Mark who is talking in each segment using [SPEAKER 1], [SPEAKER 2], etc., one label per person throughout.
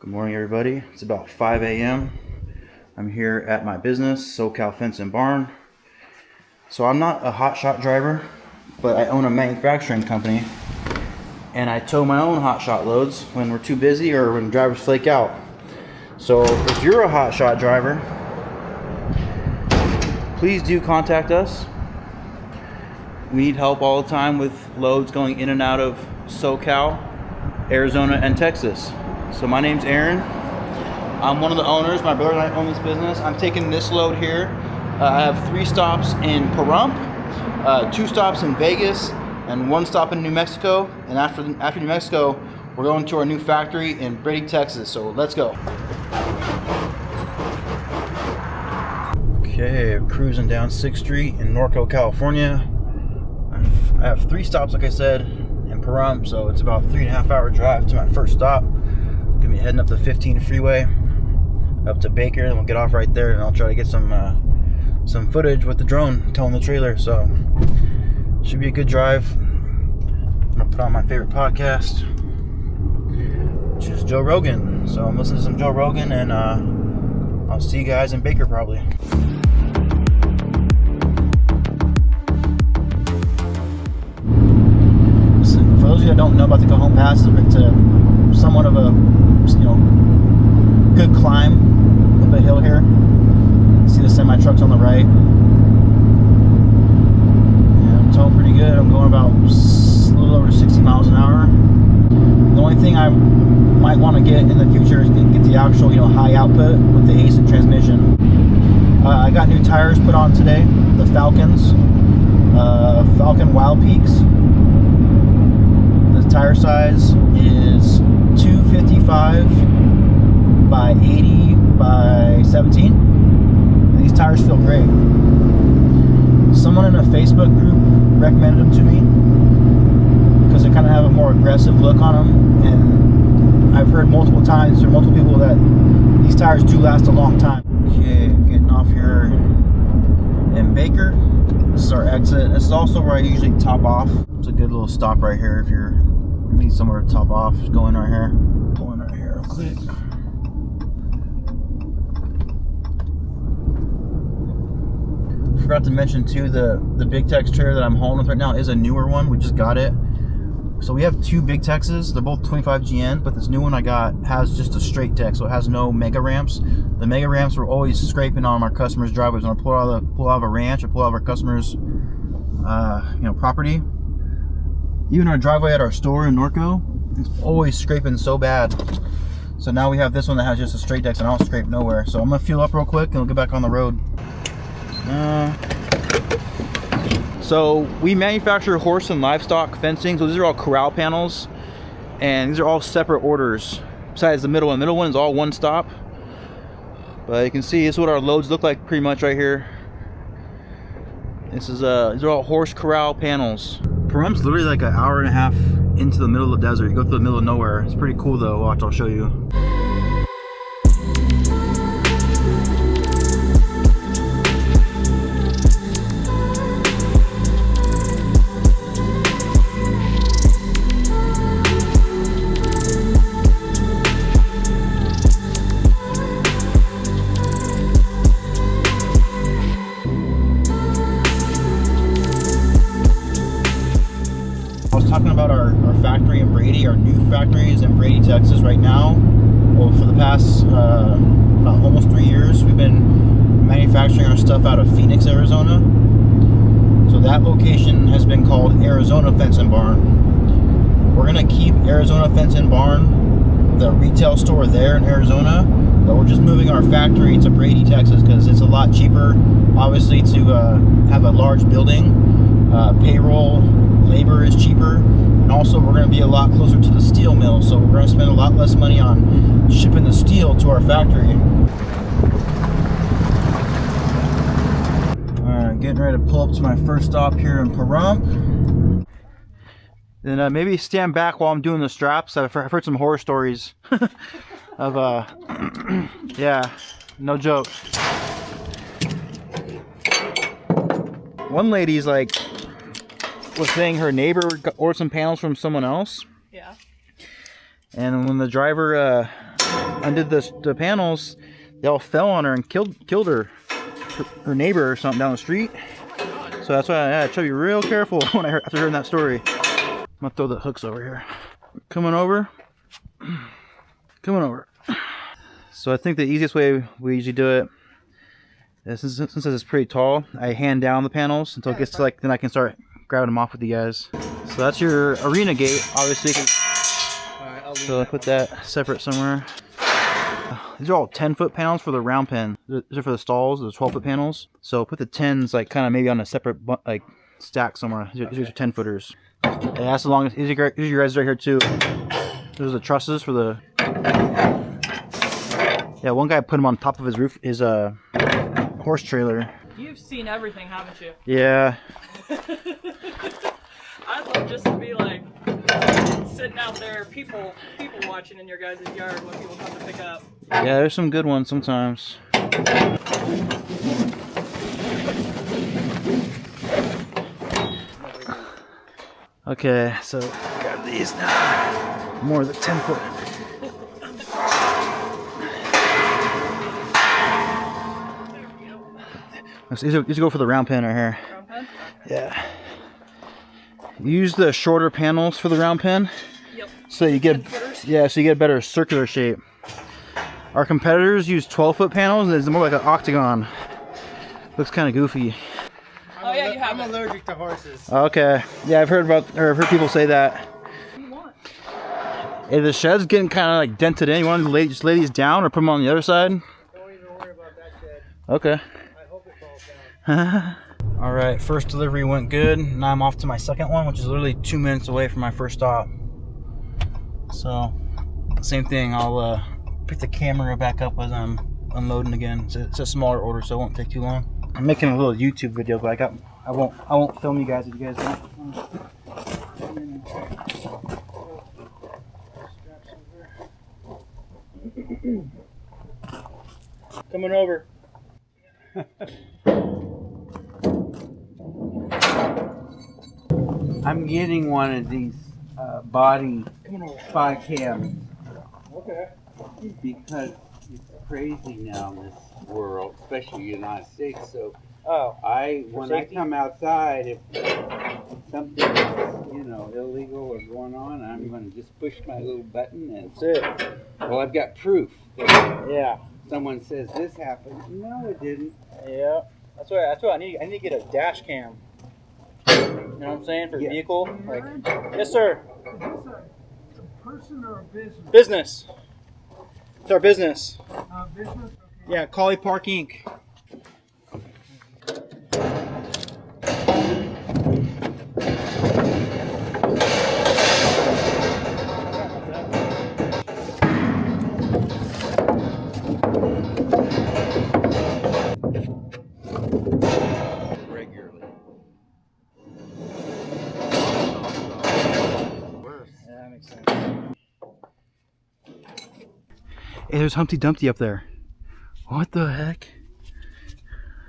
[SPEAKER 1] Good morning, everybody. It's about 5 a.m. I'm here at my business, SoCal Fence and Barn. So I'm not a hotshot driver, but I own a manufacturing company, and I tow my own hotshot loads when we're too busy or when drivers flake out. So if you're a hotshot driver, please do contact us. We need help all the time with loads going in and out of SoCal, Arizona, and Texas. So my name's Aaron. I'm one of the owners. My brother and I own this business. I'm taking this load here. I have 3 stops in Pahrump, 2 stops in Vegas, and 1 stop in New Mexico. And after New Mexico, we're going to our new factory in Brady, Texas. So let's go. Okay, I'm cruising down 6th Street in Norco, California. I have 3 stops, like I said, in Pahrump, so it's about a 3.5-hour drive to my first stop. Gonna be heading up the 15 freeway up to Baker, and we'll get off right there, and I'll try to get some footage with the drone towing the trailer. So should be a good drive. I'm gonna put on my favorite podcast, which is Joe Rogan. So I'm listening to some Joe Rogan, and I'll see you guys in Baker probably. For those of you that don't know about the Pahrump Pass, it's somewhat of a good climb up a hill here. You see the semi trucks on the right. Yeah, I'm towing pretty good. I'm going about a little over 60 miles an hour. The only thing I might want to get in the future is get the actual high output with the ACE transmission. I got new tires put on today, the Falcons, Falcon Wild Peaks. The tire size is 255 by 80 by 17. And these tires feel great. Someone in a Facebook group recommended them to me because they kind of have a more aggressive look on them, and I've heard multiple times from multiple people that these tires do last a long time. Okay, getting off here in Baker. This is our exit. This is also where I usually top off. It's a good little stop right here if you need somewhere to top off. Just go in right here. Pull in right here real quick. Forgot to mention too, the Big Tex trailer that I'm hauling with right now is a newer one. We just got it. So we have 2 Big Texes. They're both 25 GN, but this new one I got has just a straight deck, so it has no mega ramps. The mega ramps were always scraping on our customers' driveways. When I pull out of a ranch or pull out of our customers' property. Even our driveway at our store in Norco, it's always scraping so bad. So now we have this one that has just a straight deck, and I don't scrape nowhere. So I'm gonna fuel up real quick and we'll get back on the road. So we manufacture horse and livestock fencing. So these are all corral panels, and these are all separate orders. Besides the middle one. The middle one is all 1 stop. But you can see this is what our loads look like pretty much right here. This is these are all horse corral panels. Pahrump's literally like an hour and a half into the middle of the desert. You go through the middle of nowhere. It's pretty cool though. Watch, I'll show you. Talking about our factory in Brady. Our new factory is in Brady, Texas right now. Well, for the past about almost 3 years, we've been manufacturing our stuff out of Phoenix, Arizona. So that location has been called Arizona Fence and Barn. We're gonna keep Arizona Fence and Barn, the retail store there in Arizona, but we're just moving our factory to Brady, Texas, because it's a lot cheaper, obviously, to have a large building. Payroll, labor is cheaper, and also we're going to be a lot closer to the steel mill, so we're going to spend a lot less money on shipping the steel to our factory. Alright, getting ready to pull up to my first stop here in Pahrump. Then maybe stand back while I'm doing the straps. I've heard some horror stories of yeah, no joke. One lady's like was saying her neighbor ordered some panels from someone else.
[SPEAKER 2] Yeah.
[SPEAKER 1] And when the driver, I undid the panels, they all fell on her and killed her neighbor or something down the street. So that's why I had to be real careful when after hearing that story. I'm gonna throw the hooks over here. Coming over. So I think the easiest way we usually do it is, since it's pretty tall, I hand down the panels until it gets to like, then I can start grabbing them off with you guys. So that's your arena gate, obviously. So I put that separate somewhere. These are all 10-foot panels for the round pen. These are for the stalls, the 12-foot panels. So put the 10s like kind of maybe on a separate like stack somewhere. These are 10-footers. And that's the longest. These are you guys right here too. Those are the trusses for the. Yeah, one guy put them on top of his roof, his horse trailer.
[SPEAKER 2] You've seen everything, haven't you?
[SPEAKER 1] Yeah.
[SPEAKER 2] I'd love just to be like sitting out there, people watching in your guys' yard when people come to pick up.
[SPEAKER 1] Yeah, there's some good ones sometimes. Okay, so grab these now. More of the 10-foot. These go for the round pen right here.
[SPEAKER 2] Round pen?
[SPEAKER 1] Yeah. Use the shorter panels for the round pen.
[SPEAKER 2] Yep.
[SPEAKER 1] So you get so you get a better circular shape. Our competitors use 12-foot panels, and it's more like an octagon. Looks kind of goofy.
[SPEAKER 2] Oh yeah, you have.
[SPEAKER 3] I'm allergic to horses.
[SPEAKER 1] Okay. Yeah, I've heard people say that.
[SPEAKER 2] What do you want?
[SPEAKER 1] If the shed's getting kind of like dented in, you want to just lay these down or put them on the other side?
[SPEAKER 3] Don't even worry about that shed.
[SPEAKER 1] Okay.
[SPEAKER 3] I hope it falls down.
[SPEAKER 1] All right, first delivery went good. Now I'm off to my second one, which is literally 2 minutes away from my first stop. So, same thing. I'll pick the camera back up as I'm unloading again. It's a smaller order, so it won't take too long. I'm making a little YouTube video, but I won't film you guys if you guys don't. Coming over.
[SPEAKER 4] I'm getting one of these body spy cams.
[SPEAKER 3] Okay.
[SPEAKER 4] Because it's crazy now in this world, especially the United States. So when I come outside, if something is, illegal or going on, I'm going to just push my little button and
[SPEAKER 1] That's it.
[SPEAKER 4] well, I've got proof that
[SPEAKER 1] Yeah.
[SPEAKER 4] someone says this happened. No, it didn't.
[SPEAKER 1] Yeah. That's what I need. I need to get a dash cam. You know what I'm saying, for the vehicle. Like, yes, sir.
[SPEAKER 3] Is this a person or a business?
[SPEAKER 1] Business. It's our business.
[SPEAKER 3] Business? Okay.
[SPEAKER 1] Yeah, Collie Park Inc.
[SPEAKER 4] Regularly.
[SPEAKER 1] Yeah, that makes sense. Hey, there's Humpty Dumpty up there. What the heck?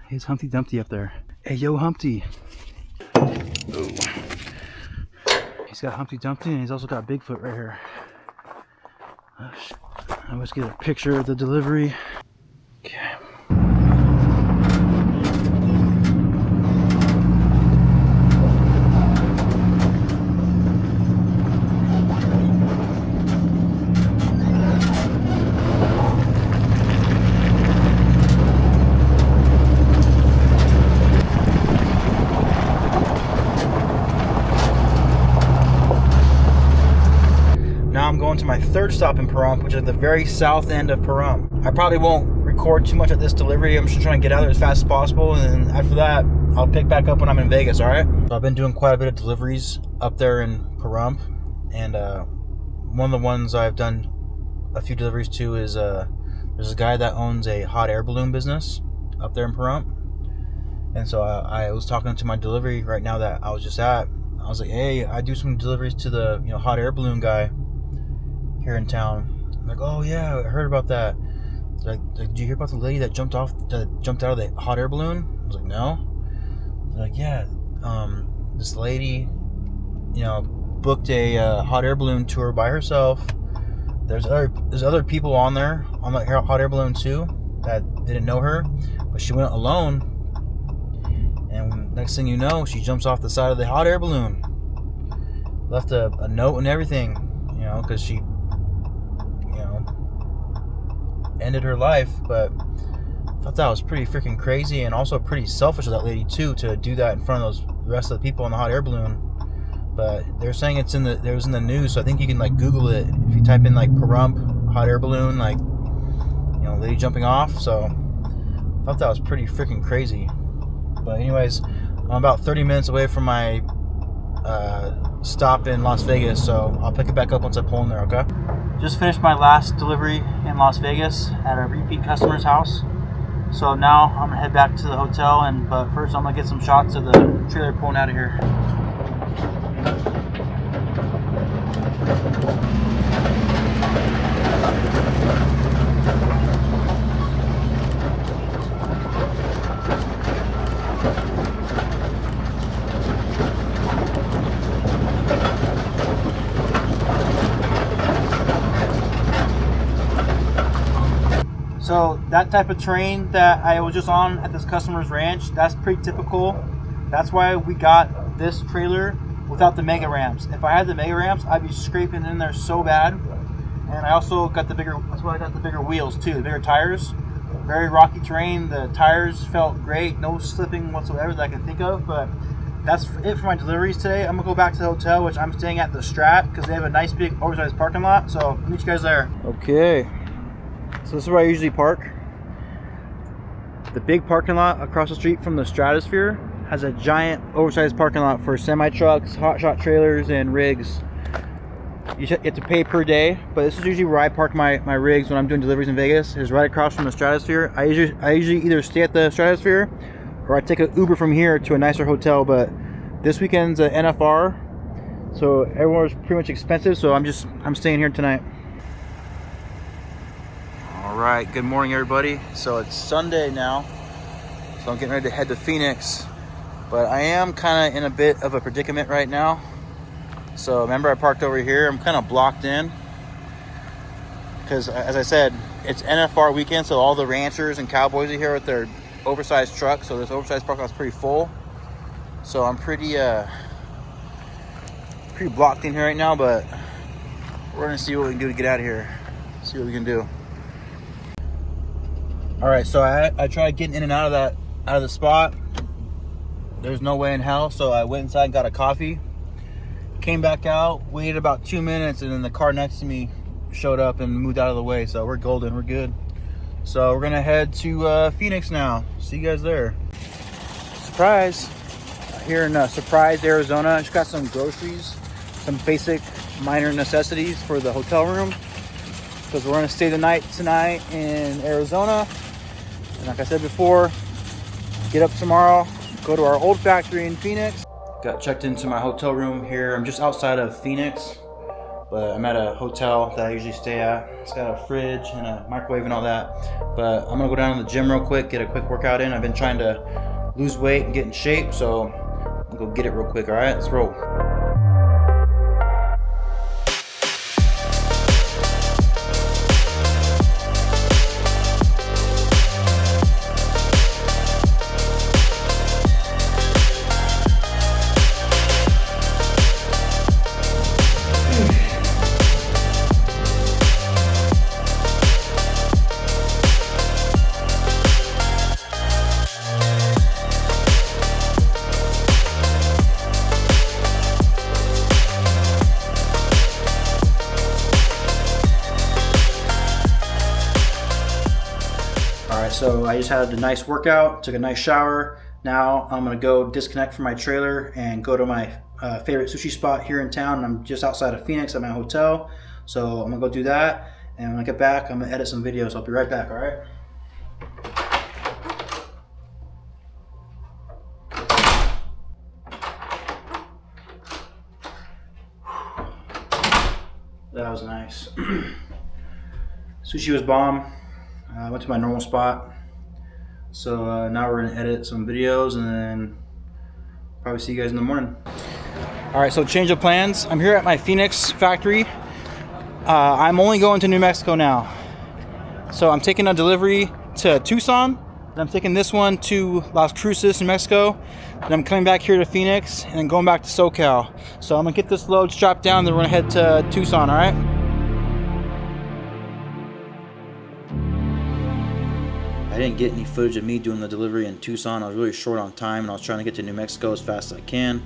[SPEAKER 1] Here's Humpty Dumpty up there. Hey, yo, Humpty. Ooh. He's got Humpty Dumpty, and he's also got Bigfoot right here. Let's get a picture of the delivery. Okay. Now I'm going to my third stop in Pahrump, which is at the very south end of Pahrump. I probably won't record too much at this delivery. I'm just trying to get out there as fast as possible, and then after that, I'll pick back up when I'm in Vegas, all right? So I've been doing quite a bit of deliveries up there in Pahrump, and one of the ones I've done a few deliveries to is there's a guy that owns a hot air balloon business up there in Pahrump, and so I was talking to my delivery right now that I was just at. I was like, hey, I do some deliveries to the hot air balloon guy here in town. I'm like, oh yeah, I heard about that. Like, did you hear about the lady that jumped out of the hot air balloon? I was like, no. They're like, yeah, this lady, booked a hot air balloon tour by herself, There's other people on there on the hot air balloon too that didn't know her, but she went alone. And next thing you know, she jumps off the side of the hot air balloon. Left a note and everything, you know, because she, you know, ended her life. But I thought that was pretty freaking crazy, and also pretty selfish of that lady too, to do that in front of the rest of the people on the hot air balloon. But they're saying it was in the news, so I think you can like Google it if you type in like Pahrump hot air balloon, like, you know, lady jumping off. So I thought that was pretty freaking crazy. But anyways, I'm about 30 minutes away from my stop in Las Vegas, so I'll pick it back up once I pull in there. Okay. Just finished my last delivery in Las Vegas at a repeat customer's house. So now I'm gonna head back to the hotel, but first I'm gonna get some shots of the trailer pulling out of here. So that type of terrain that I was just on at this customer's ranch, that's pretty typical. That's why we got this trailer without the mega ramps. If I had the mega ramps, I'd be scraping in there so bad. And I also got that's why I got the bigger wheels too, the bigger tires. Very rocky terrain. The tires felt great, no slipping whatsoever that I can think of. But that's it for my deliveries today. I'm gonna go back to the hotel, which I'm staying at the Strat, because they have a nice big oversized parking lot. So I'll meet you guys there. Okay. So this is where I usually park. The big parking lot across the street from the Stratosphere has a giant oversized parking lot for semi-trucks, hotshot trailers, and rigs. You have to pay per day, but this is usually where I park my rigs when I'm doing deliveries in Vegas. Is right across from the Stratosphere. I usually either stay at the Stratosphere or I take an Uber from here to a nicer hotel, but this weekend's a NFR, so everywhere's pretty much expensive, so I'm staying here tonight. Alright, good morning everybody. So it's Sunday now, so I'm getting ready to head to Phoenix, but I am kind of in a bit of a predicament right now. So remember I parked over here, I'm kind of blocked in because, as I said, it's NFR weekend, so all the ranchers and cowboys are here with their oversized trucks, so this oversized parking lot's pretty full. So I'm pretty blocked in here right now, but we're gonna see what we can do to get out of here. See what we can do. All right, so I tried getting in and out of the spot. There's no way in hell, so I went inside and got a coffee. Came back out, waited about 2 minutes, and then the car next to me showed up and moved out of the way. So we're golden, we're good. So we're gonna head to Phoenix now. See you guys there. Surprise! Here in Surprise, Arizona. Just got some groceries, some basic minor necessities for the hotel room, because we're gonna stay the night tonight in Arizona. And like I said before, get up tomorrow, go to our old factory in Phoenix. Got checked into my hotel room here. I'm just outside of Phoenix, but I'm at a hotel that I usually stay at. It's got a fridge and a microwave and all that. But I'm gonna go down to the gym real quick, get a quick workout in. I've been trying to lose weight and get in shape, so I'll go get it real quick. All right, let's roll. So I just had a nice workout, took a nice shower. Now I'm gonna go disconnect from my trailer and go to my favorite sushi spot here in town. I'm just outside of Phoenix at my hotel. So I'm gonna go do that. And when I get back, I'm gonna edit some videos. I'll be right back, all right? That was nice. Sushi was bomb. I went to my normal spot. So now we're gonna edit some videos and then probably see you guys in the morning. All right, so change of plans. I'm here at my Phoenix factory. I'm only going to New Mexico now. So I'm taking a delivery to Tucson, and I'm taking this one to Las Cruces, New Mexico, and I'm coming back here to Phoenix, and then going back to SoCal. So I'm gonna get this load strapped down, then we're gonna head to Tucson, all right? I didn't get any footage of me doing the delivery in Tucson. I was really short on time, and I was trying to get to New Mexico as fast as I can.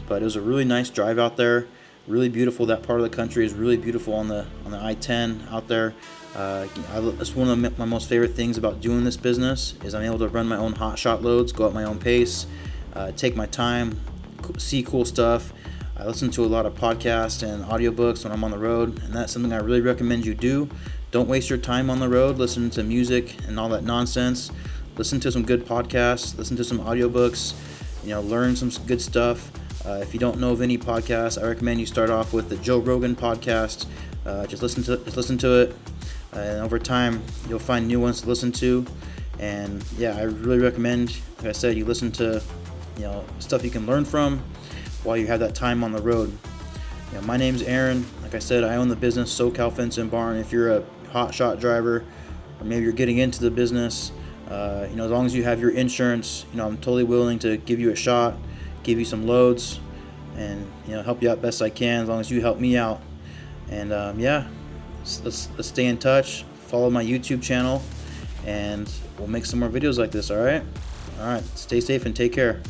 [SPEAKER 1] But it was a really nice drive out there. Really beautiful. That part of the country is really beautiful on the I-10 out there. That's one of my most favorite things about doing this business is I'm able to run my own hotshot loads, go at my own pace, take my time, see cool stuff. I listen to a lot of podcasts and audiobooks when I'm on the road, and that's something I really recommend you do. Don't waste your time on the road listening to music and all that nonsense. Listen to some good podcasts, listen to some audiobooks, learn some good stuff. If you don't know of any podcasts, I recommend you start off with the Joe Rogan podcast. Just listen to it, and over time you'll find new ones to listen to. And yeah, I really recommend, like I said, you listen to stuff you can learn from while you have that time on the road. My name's Aaron. Like I said, I own the business SoCal Fence and Barn. If you're a hotshot driver, or maybe you're getting into the business, as long as you have your insurance, I'm totally willing to give you a shot, give you some loads, and help you out best I can, as long as you help me out. And let's stay in touch. Follow my YouTube channel, and we'll make some more videos like this. All right, stay safe and take care.